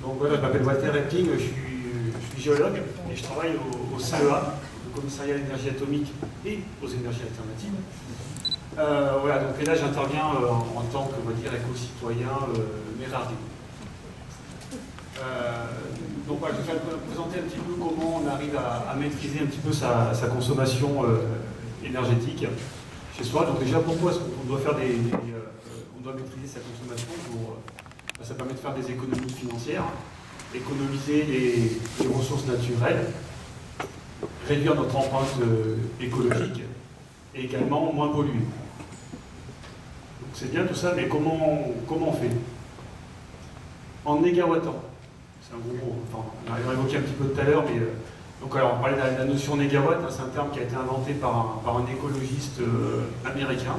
Donc voilà, je m'appelle Walter Epping, je suis géologue et je travaille au CEA, le Commissariat à l'énergie atomique et aux énergies alternatives. Voilà, donc et là j'interviens en tant que, on va dire, éco-citoyen mérardien. Donc voilà, je vais vous présenter un petit peu comment on arrive à maîtriser un petit peu sa consommation énergétique chez soi. Donc déjà, pourquoi est-ce qu'on doit faire on doit maîtriser sa consommation ça permet de faire des économies financières, économiser les ressources naturelles, réduire notre empreinte écologique et également moins polluer. Donc c'est bien tout ça, mais comment on fait? En mégawatts-temps. C'est un gros mot, enfin, on a évoqué un petit peu tout à l'heure, mais donc alors on parlait de la notion négawatt, c'est un terme qui a été inventé par un écologiste américain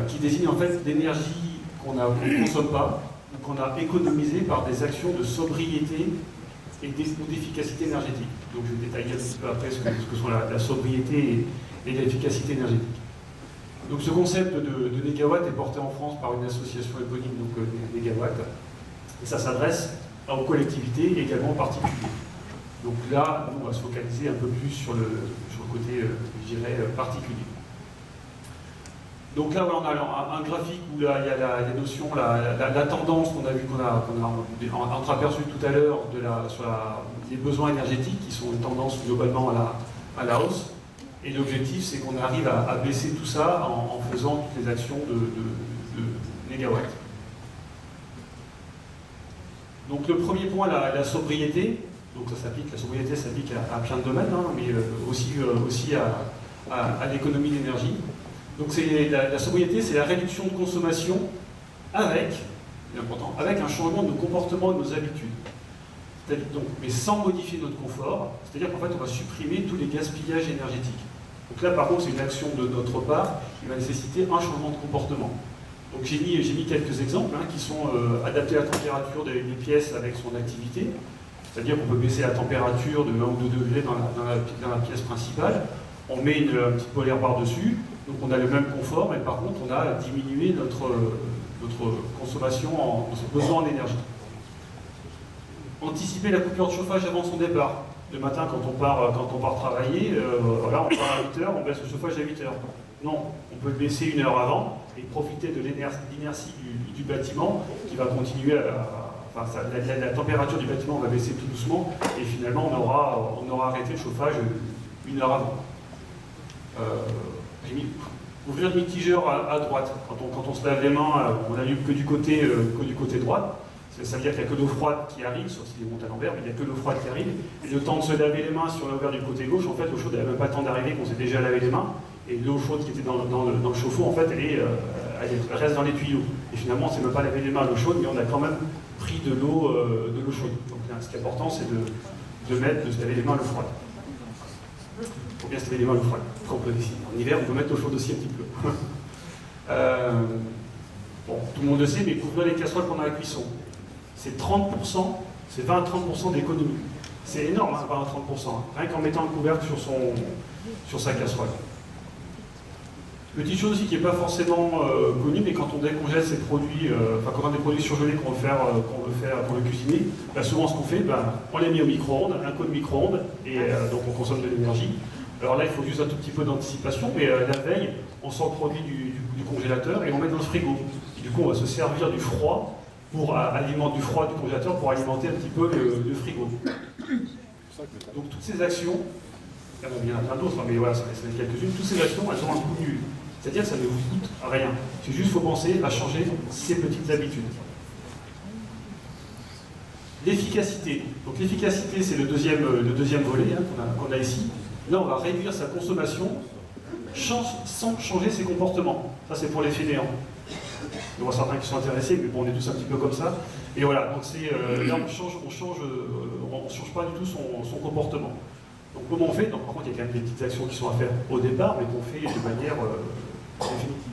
qui désigne en fait l'énergie qu'on ne consomme pas, ou qu'on a économisé par des actions de sobriété et d'efficacité énergétique. Donc je vais détailler un petit peu après ce que sont la sobriété et l'efficacité énergétique. Donc ce concept de négawatt est porté en France par une association éponyme, donc Négawatt, et ça s'adresse aux collectivités et également aux particuliers. Donc là, nous, on va se focaliser un peu plus sur le côté, je dirais, particulier. Donc là, on a un graphique où là, il y a la notion, la tendance qu'on a vu, qu'on a entreaperçue tout à l'heure sur les besoins énergétiques, qui sont une tendance globalement à la hausse. Et l'objectif, c'est qu'on arrive à baisser tout ça en faisant toutes les actions de mégawatts. Donc le premier point, la sobriété. Donc la sobriété s'applique à plein de domaines, hein, mais aussi à l'économie d'énergie. Donc la sobriété, c'est la réduction de consommation avec un changement de comportement et de nos habitudes. Donc, mais sans modifier notre confort, c'est-à-dire qu'en fait, on va supprimer tous les gaspillages énergétiques. Donc là, par contre, c'est une action de notre part qui va nécessiter un changement de comportement. Donc j'ai mis quelques exemples qui sont adapter la température des pièces avec son activité, c'est-à-dire qu'on peut baisser la température de 1 ou 2 degrés dans la pièce principale, on met une petite polaire par-dessus, donc on a le même confort, mais par contre on a diminué notre consommation, notre besoin en énergie. Anticiper la coupure de chauffage avant son départ. Le matin, quand on part travailler, voilà, on part à 8 heures, on baisse le chauffage à 8 heures. Non, on peut le baisser 1 heure avant et profiter de l'inertie du bâtiment qui va continuer la température du bâtiment va baisser tout doucement et finalement on aura arrêté le chauffage 1 heure avant. J'ai mis ouvrir le mitigeur à droite. Quand on se lave les mains, on n'allume que du côté droit. Ça veut dire qu'il n'y a que l'eau froide qui arrive, sauf s'il monte à l'envers, mais il n'y a que l'eau froide qui arrive. Et le temps de se laver les mains, si on l'a ouvert du côté gauche, en fait, l'eau chaude, elle n'a même pas le temps d'arriver, qu'on s'est déjà lavé les mains. Et l'eau chaude qui était dans le chauffe-eau, en fait, elle reste dans les tuyaux. Et finalement, on ne s'est même pas lavé les mains à l'eau chaude, mais on a quand même pris de l'eau chaude. Donc là, ce qui est important, c'est de se laver les mains à l'eau froide. Il faut bien se laver les mains à l'eau froide. Après, on peut décider. En hiver, on peut mettre l'eau chaude aussi un petit peu. Bon, tout le monde le sait, mais couvrir les casseroles pendant la cuisson. C'est 30%, c'est 20 à 30% d'économie. C'est énorme, 20 à 30%, rien qu'en mettant un couvercle sur sa casserole. Petite chose aussi qui n'est pas forcément connue, mais quand on décongèle ces produits, quand on a des produits surgelés qu'on veut cuisiner, souvent ce qu'on fait, on les met au micro-ondes, un coup de micro-ondes, et donc on consomme de l'énergie. Alors là, il faut juste un tout petit peu d'anticipation, mais la veille, on sort le produit du congélateur et on met dans le frigo. Et du coup, on va se servir du froid du froid du congélateur pour alimenter un petit peu le frigo. Donc toutes ces actions, il y en a plein d'autres, mais voilà, ça reste quelques-unes, toutes ces actions, elles ont un coût nul. C'est-à-dire que ça ne vous coûte rien. C'est juste qu'il faut penser à changer ces petites habitudes. L'efficacité. Donc l'efficacité, c'est le deuxième volet qu'on a ici. Là, on va réduire sa consommation sans changer ses comportements. Ça, c'est pour les fainéants. Il y aura certains qui sont intéressés, mais bon, on est tous un petit peu comme ça. Et voilà, donc là, on change pas du tout son comportement. Donc comment on fait? Donc, par contre, il y a quand même des petites actions qui sont à faire au départ, mais qu'on fait de manière définitive.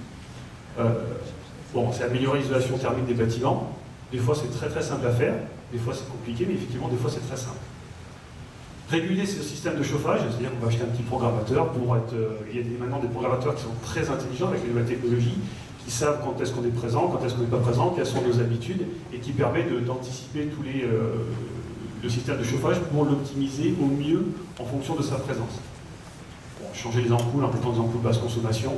Bon, c'est améliorer l'isolation thermique des bâtiments. Des fois, c'est très très simple à faire. Des fois, c'est compliqué, mais effectivement, des fois, c'est très simple. Réguler ce système de chauffage, c'est-à-dire qu'on va acheter un petit programmateur pour être... il y a maintenant des programmateurs qui sont très intelligents avec les nouvelles technologies, qui savent quand est-ce qu'on est présent, quand est-ce qu'on n'est pas présent, quelles sont nos habitudes, et qui permet d'anticiper tous le système de chauffage pour l'optimiser au mieux en fonction de sa présence. Bon, changer les ampoules en mettant des ampoules basse consommation.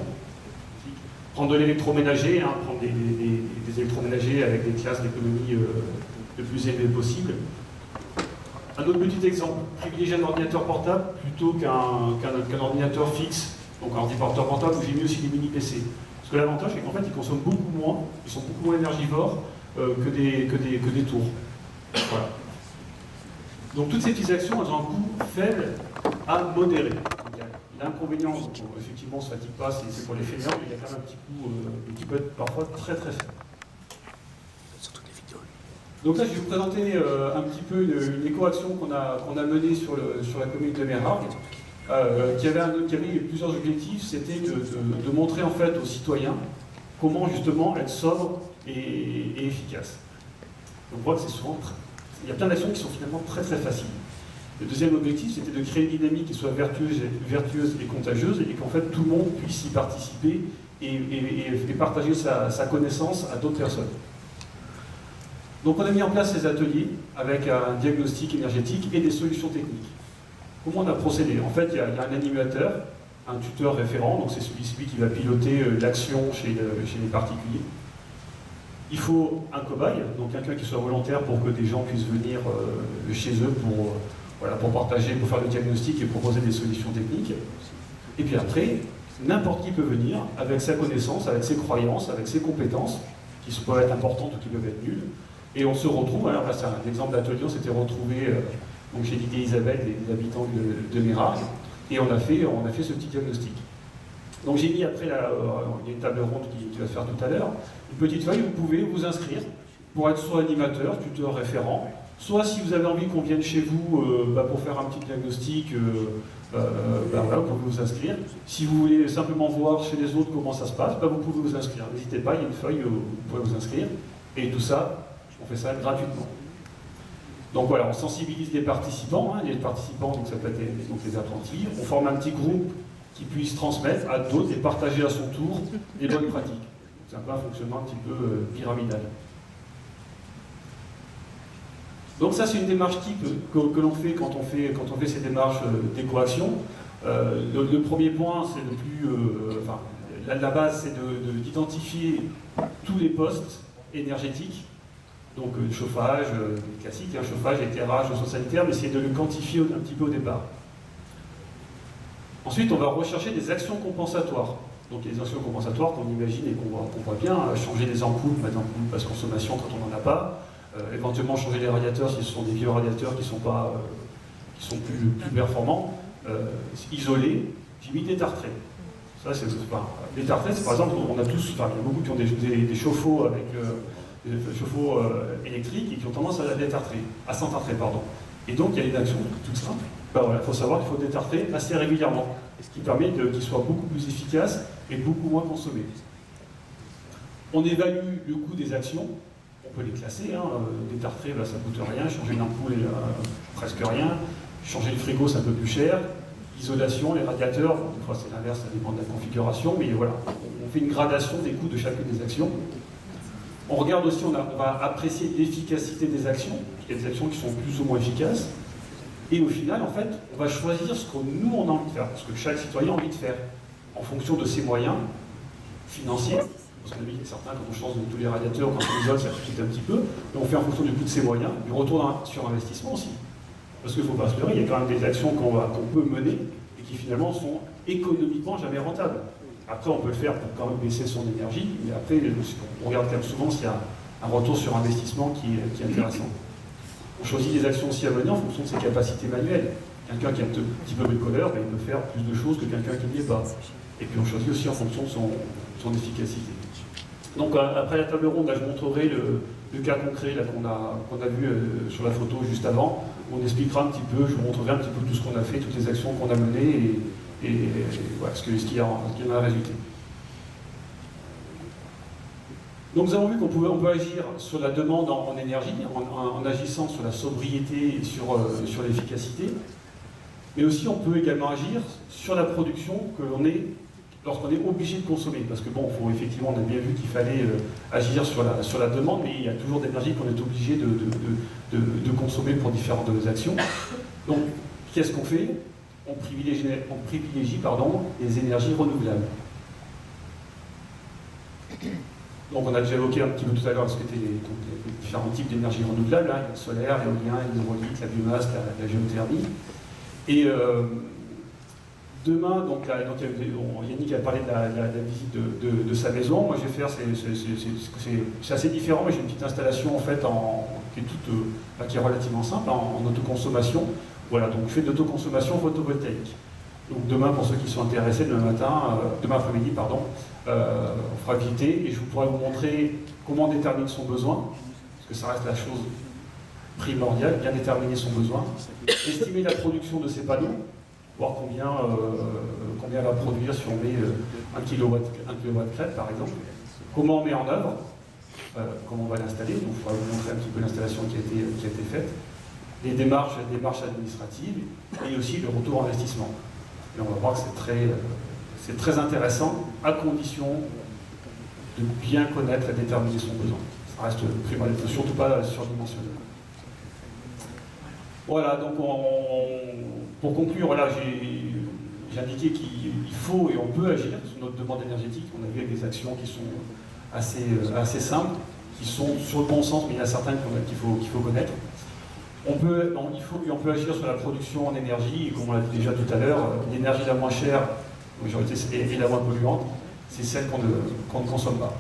Prendre de l'électroménager, prendre des électroménagers avec des classes d'économie le plus élevées possible. Un autre petit exemple, privilégier un ordinateur portable plutôt qu'un ordinateur fixe, donc un ordinateur portable où j'ai mis aussi des mini-PC. Parce que l'avantage, c'est qu'en fait, ils consomment beaucoup moins, ils sont beaucoup moins énergivores que des tours. Voilà. Donc toutes ces petites actions, elles ont un coût faible à modéré. L'inconvénient, effectivement, on ne se fatigue pas, c'est pour les fainéants, mais il y a quand même un petit coût qui peut être parfois très très faible. Donc là, je vais vous présenter un petit peu une éco-action qu'on a menée sur la commune de Meyrargues, qui avait plusieurs objectifs. C'était de montrer en fait aux citoyens comment justement être sobre et efficace. Donc on voit que c'est souvent il y a plein d'actions qui sont finalement très très faciles. Le deuxième objectif, c'était de créer une dynamique qui soit vertueuse et contagieuse, et qu'en fait tout le monde puisse y participer et partager sa connaissance à d'autres personnes. Donc on a mis en place ces ateliers avec un diagnostic énergétique et des solutions techniques. Comment on a procédé? En fait, il y a un animateur, un tuteur référent, donc c'est celui qui va piloter l'action chez les particuliers. Il faut un cobaye, donc quelqu'un qui soit volontaire pour que des gens puissent venir chez eux pour partager, pour faire le diagnostic et proposer des solutions techniques. Et puis après, n'importe qui peut venir avec sa connaissance, avec ses croyances, avec ses compétences, qui peuvent être importantes ou qui peuvent être nulles. Et on se retrouve, alors là c'est un exemple d'atelier, on s'était retrouvé donc chez Didier et Isabelle, des habitants de Meyrargues, et on a fait ce petit diagnostic. Donc j'ai mis après, il y a une table ronde qui va se faire tout à l'heure, une petite feuille où vous pouvez vous inscrire pour être soit animateur, tuteur référent, soit si vous avez envie qu'on vienne chez vous pour faire un petit diagnostic, voilà, vous pouvez vous inscrire. Si vous voulez simplement voir chez les autres comment ça se passe, vous pouvez vous inscrire. N'hésitez pas, il y a une feuille où vous pouvez vous inscrire. Et tout ça, on fait ça gratuitement. Donc voilà, on sensibilise les participants. Les participants, donc ça peut être les apprentis. On forme un petit groupe qui puisse transmettre à d'autres et partager à son tour les bonnes pratiques. C'est un peu un fonctionnement un petit peu pyramidal. Donc ça, c'est une démarche type que l'on fait quand on fait ces démarches d'éco-action. Le premier point, c'est la base, c'est d'identifier tous les postes énergétiques, donc chauffage, classique, chauffage, éclairage, gestion sanitaire, mais essayer de le quantifier un petit peu au départ. Ensuite, on va rechercher des actions compensatoires. Donc les actions compensatoires qu'on imagine et qu'on voit bien, changer des ampoules, mettre des ampoules basse consommation quand on n'en a pas, éventuellement changer les radiateurs si ce sont des vieux radiateurs qui sont plus performants, isoler, j'ai mis des tartrés. Ça, c'est pas. Les tartrés, c'est par exemple, on a tous, il y a beaucoup qui ont des chauffe-eau avec des chauffe-eau électriques et qui ont tendance à détartrer, à s'entartrer, pardon. Et donc il y a une action toute simple. Il faut savoir qu'il faut détartrer assez régulièrement, ce qui permet qu'il soit beaucoup plus efficace et beaucoup moins consommé. On évalue le coût des actions, on peut les classer, détartrer, ça ne coûte rien, changer une ampoule, presque rien, changer le frigo, c'est un peu plus cher, l'isolation, les radiateurs, des fois c'est l'inverse, ça dépend de la configuration, mais voilà, on fait une gradation des coûts de chacune des actions. On regarde aussi, on va apprécier l'efficacité des actions, il y a des actions qui sont plus ou moins efficaces, et au final, en fait, on va choisir ce que nous, on a envie de faire, ce que chaque citoyen a envie de faire, en fonction de ses moyens financiers, parce que certains, quand on change tous les radiateurs, quand on isole, ça coûte un petit peu, mais on fait en fonction du coût de ses moyens, du retour sur investissement aussi. Parce qu'il ne faut pas se leurrer, il y a quand même des actions qu'on peut mener, et qui finalement sont économiquement jamais rentables. Après, on peut le faire pour quand même baisser son énergie, mais après, on regarde quand même souvent s'il y a un retour sur investissement qui est intéressant. On choisit des actions aussi à mener en fonction de ses capacités manuelles. Quelqu'un qui est un petit peu bricoleur, il peut faire plus de choses que quelqu'un qui n'y est pas. Et puis on choisit aussi en fonction de son efficacité. Donc après la table ronde, là, je montrerai le cas concret qu'on a vu sur la photo juste avant. On expliquera un petit peu, je vous montrerai un petit peu tout ce qu'on a fait, toutes les actions qu'on a menées et voilà, ce qui en a résulté. Donc nous avons vu qu'on peut agir sur la demande en énergie, en agissant sur la sobriété et sur l'efficacité, mais aussi on peut également agir sur la production lorsqu'on est obligé de consommer, parce que bon, effectivement, on a bien vu qu'il fallait agir sur la demande, mais il y a toujours d'énergie qu'on est obligé de consommer pour différentes actions. Donc, qu'est-ce qu'on fait? On privilégie les énergies renouvelables. Donc on a déjà évoqué un petit peu tout à l'heure ce qu'étaient les différents types d'énergie renouvelables, hein, le solaire, l'éolien, l'hydraulique, la biomasse, la géothermie. Et demain, Yannick a parlé de la visite de sa maison. Moi je vais faire, c'est assez différent, mais j'ai une petite installation en fait qui est relativement simple, en autoconsommation. Voilà, donc je fais de l'autoconsommation photovoltaïque. Donc demain, pour ceux qui sont intéressés, demain après-midi, on fera visiter et je pourrai vous montrer comment on détermine son besoin, parce que ça reste la chose primordiale, bien déterminer son besoin, estimer la production de ces panneaux, voir combien va produire si on met 1 kW crête par exemple, comment on met en œuvre, comment on va l'installer, donc je pourrai vous montrer un petit peu l'installation qui a été faite, les démarches administratives et aussi le retour investissement. Et on va voir que c'est très intéressant, à condition de bien connaître et déterminer son besoin. Ça reste primordial, il ne faut surtout pas surdimensionner. Voilà, donc pour conclure, voilà, j'ai indiqué qu'il faut et on peut agir sur notre demande énergétique. On a vu avec des actions qui sont assez simples, qui sont sur le bon sens, mais il y en a certaines qu'il faut connaître. On peut agir sur la production en énergie, et comme on l'a dit déjà tout à l'heure, l'énergie la moins chère, et la moins polluante, c'est celle qu'on ne consomme pas.